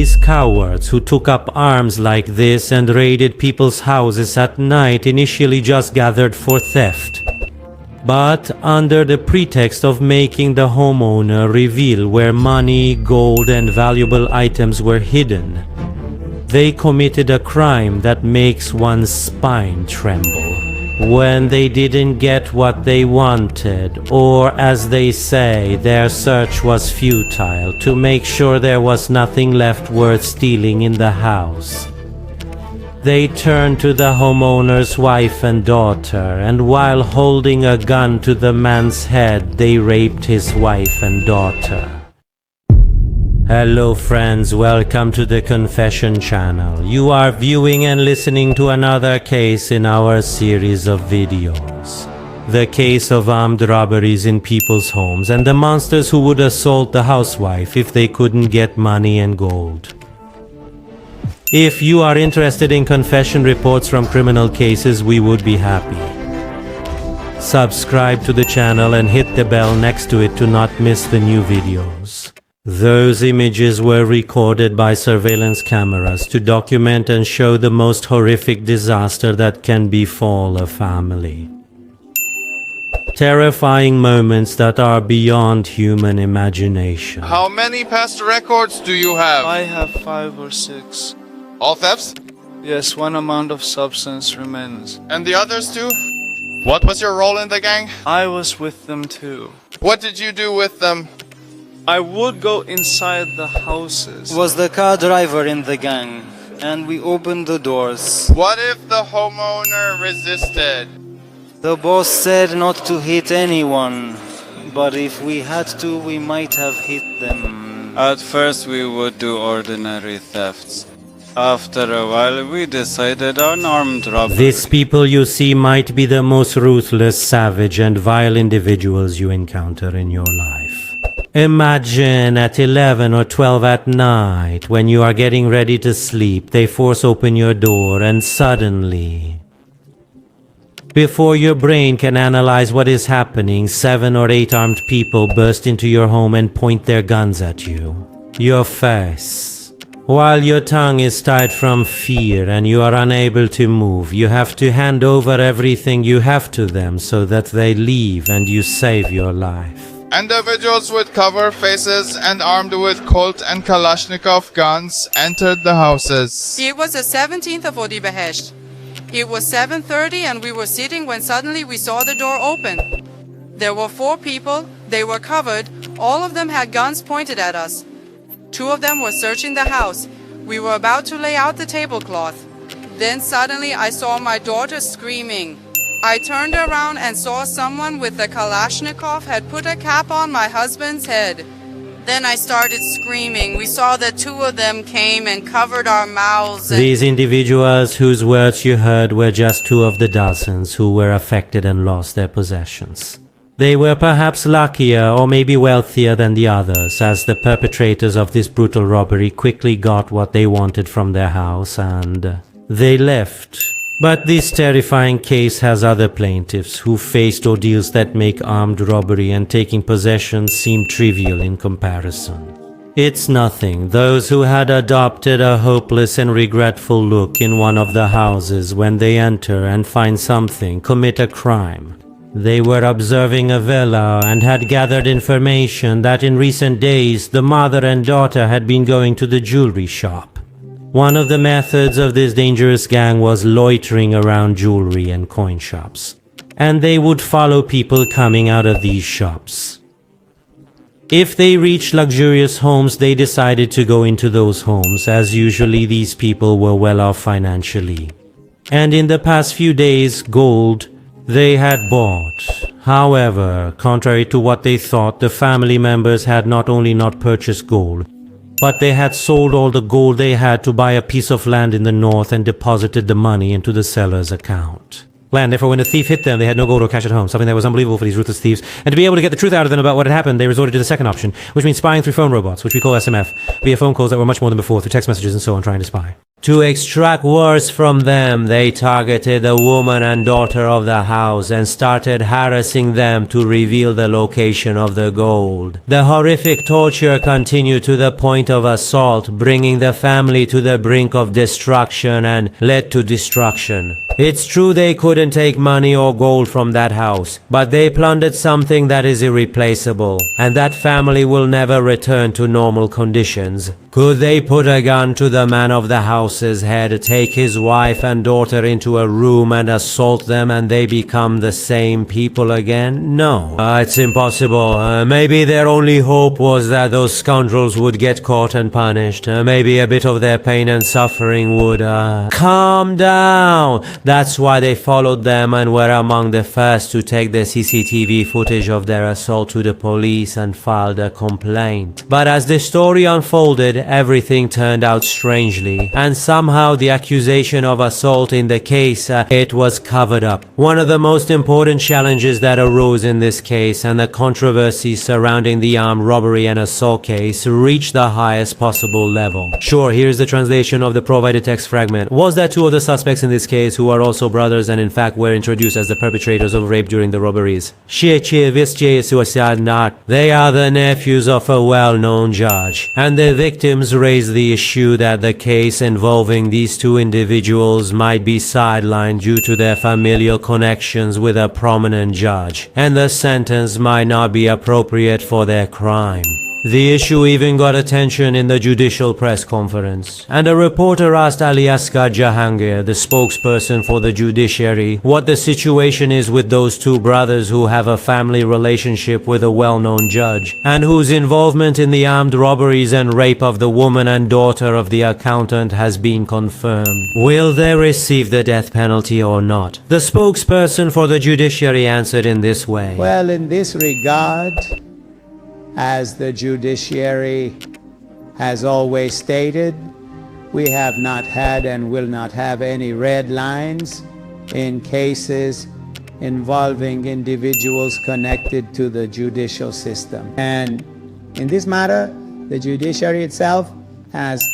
these cowards who took up arms like this and raided people's houses at night initially just gathered for theft. But under the pretext of making the homeowner reveal where money, gold, and valuable items were hidden, they committed a crime that makes one's spine tremble. When they didn't get what they wanted, or as they say, their search was futile, to make sure there was nothing left worth stealing in the house, they turned to the homeowner's wife and daughter, and while holding a gun to the man's head, they raped his wife and daughter. Hello friends, welcome to the Confession channel. You are viewing and listening to another case in our series of videos. The case of armed robberies in people's homes and the monsters who would assault the housewife if they couldn't get money and gold. If you are interested in confession reports from criminal cases, we would be happy. Subscribe to the channel and hit the bell next to it to not miss the new videos. Those images were recorded by surveillance cameras to document and show the most horrific disaster that can befall a family. Terrifying moments that are beyond human imagination. How many past records do you have? I have 5 or 6. All thefts? Yes, one amount of substance remains. And the others too? What was your role in the gang? I was with them too. What did you do with them? I would go inside the houses. Was the car driver in the gang, and we opened the doors. What if the homeowner resisted? The boss said not to hit anyone, but if we had to, we might have hit them. At first we would do ordinary thefts. After a while we decided on armed robbery. These people you see might be the most ruthless, savage, and vile individuals you encounter in your life. Imagine at 11 or 12 at night, when you are getting ready to sleep, they force open your door and suddenly, before your brain can analyze what is happening, 7 or 8 armed people burst into your home and point their guns at you. Your face. While your tongue is tied from fear and you are unable to move, you have to hand over everything you have to them so that they leave and you save your life. Individuals with cover faces and armed with Colt and Kalashnikov guns entered the houses. It was the 17th of Odibehesht. It was 7:30 and we were sitting when suddenly we saw the door open. There were 4 people, they were covered, all of them had guns pointed at us. 2 of them were searching the house. We were about to lay out the tablecloth. Then suddenly I saw my daughter screaming. I turned around and saw someone with a Kalashnikov had put a cap on my husband's head. Then I started screaming. We saw that 2 of them came and covered our mouths. These individuals whose words you heard were just 2 of the dozens who were affected and lost their possessions. They were perhaps luckier or maybe wealthier than the others, as the perpetrators of this brutal robbery quickly got what they wanted from their house and they left. But this terrifying case has other plaintiffs who faced ordeals that make armed robbery and taking possession seem trivial in comparison. It's nothing. Those who had adopted a hopeless and regretful look in one of the houses when they enter and find something, commit a crime. They were observing a villa and had gathered information that in recent days the mother and daughter had been going to the jewelry shop. One of the methods of this dangerous gang was loitering around jewelry and coin shops, and they would follow people coming out of these shops. If they reached luxurious homes, they decided to go into those homes, as usually these people were well off financially. And in the past few days, gold they had bought. However, contrary to what they thought, the family members had not only not purchased gold, but they had sold all the gold they had to buy a piece of land in the north and deposited the money into the seller's account. Land, therefore, when the thief hit them, they had no gold or cash at home, something that was unbelievable for these ruthless thieves. And to be able to get the truth out of them about what had happened, they resorted to the second option, which means spying through phone robots, which we call SMF, via phone calls that were much more than before, through text messages and so on, trying to spy. To extract worse from them, they targeted the woman and daughter of the house and started harassing them to reveal the location of the gold. The horrific torture continued to the point of assault, bringing the family to the brink of destruction and led to destruction. It's true they couldn't take money or gold from that house, but they plundered something that is irreplaceable, and that family will never return to normal conditions. Could they put a gun to the man of the house's head, take his wife and daughter into a room and assault them and they become the same people again? No. It's impossible. Maybe their only hope was that those scoundrels would get caught and punished. Maybe a bit of their pain and suffering would, calm down. That's why they followed them and were among the first to take the CCTV footage of their assault to the police and filed a complaint. But as the story unfolded, everything turned out strangely, and somehow the accusation of assault in the case, it was covered up. One of the most important challenges that arose in this case and the controversy surrounding the armed robbery and assault case reached the highest possible level. Sure, here's the translation of the provided text fragment. Was that two of the suspects in this case who are also brothers and in fact were introduced as the perpetrators of rape during the robberies? They are the nephews of a well-known judge, and the victims raised the issue that the case involving these two individuals might be sidelined due to their familial connections with a prominent judge, and the sentence might not be appropriate for their crime. The issue even got attention in the judicial press conference, and a reporter asked Ali Asghar Jahangir, the spokesperson for the judiciary, what the situation is with those two brothers who have a family relationship with a well-known judge, and whose involvement in the armed robberies and rape of the woman and daughter of the accountant has been confirmed. Will they receive the death penalty or not? The spokesperson for the judiciary answered in this way. Well, in this regard, as the judiciary has always stated, we have not had and will not have any red lines in cases involving individuals connected to the judicial system. And in this matter, the judiciary itself has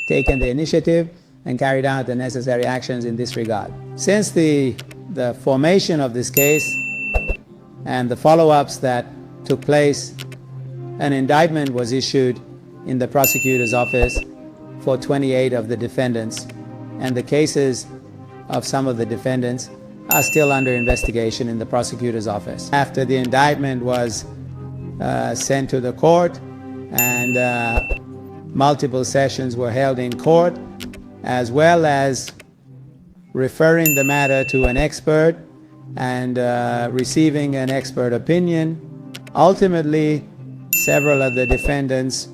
taken the initiative and carried out the necessary actions in this regard. Since the formation of this case and the follow-ups that took place, an indictment was issued in the prosecutor's office for 28 of the defendants, and the cases of some of the defendants are still under investigation in the prosecutor's office. After the indictment was sent to the court and multiple sessions were held in court, as well as referring the matter to an expert and receiving an expert opinion, ultimately several of the defendants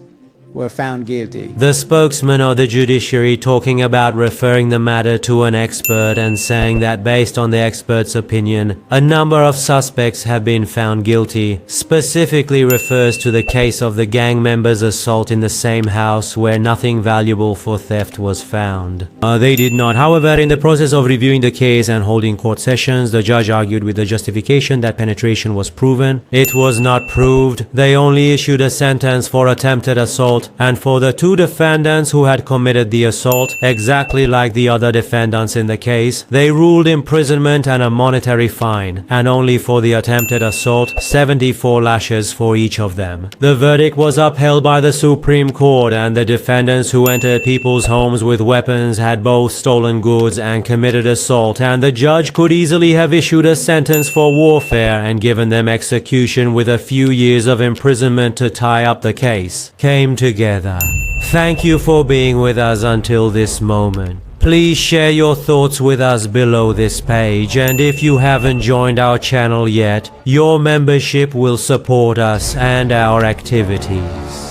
were found guilty. The spokesman of the judiciary talking about referring the matter to an expert and saying that based on the expert's opinion, a number of suspects have been found guilty, specifically refers to the case of the gang members' assault in the same house where nothing valuable for theft was found. They did not. However, in the process of reviewing the case and holding court sessions, the judge argued with the justification that penetration was proven. It was not proved. They only issued a sentence for attempted assault, and for the two defendants who had committed the assault, exactly like the other defendants in the case, they ruled imprisonment and a monetary fine, and only for the attempted assault, 74 lashes for each of them. The verdict was upheld by the Supreme Court, and the defendants who entered people's homes with weapons had both stolen goods and committed assault, and the judge could easily have issued a sentence for warfare and given them execution with a few years of imprisonment to tie up the case. Came together. Thank you for being with us until this moment. Please share your thoughts with us below this page, and if you haven't joined our channel yet, your membership will support us and our activities.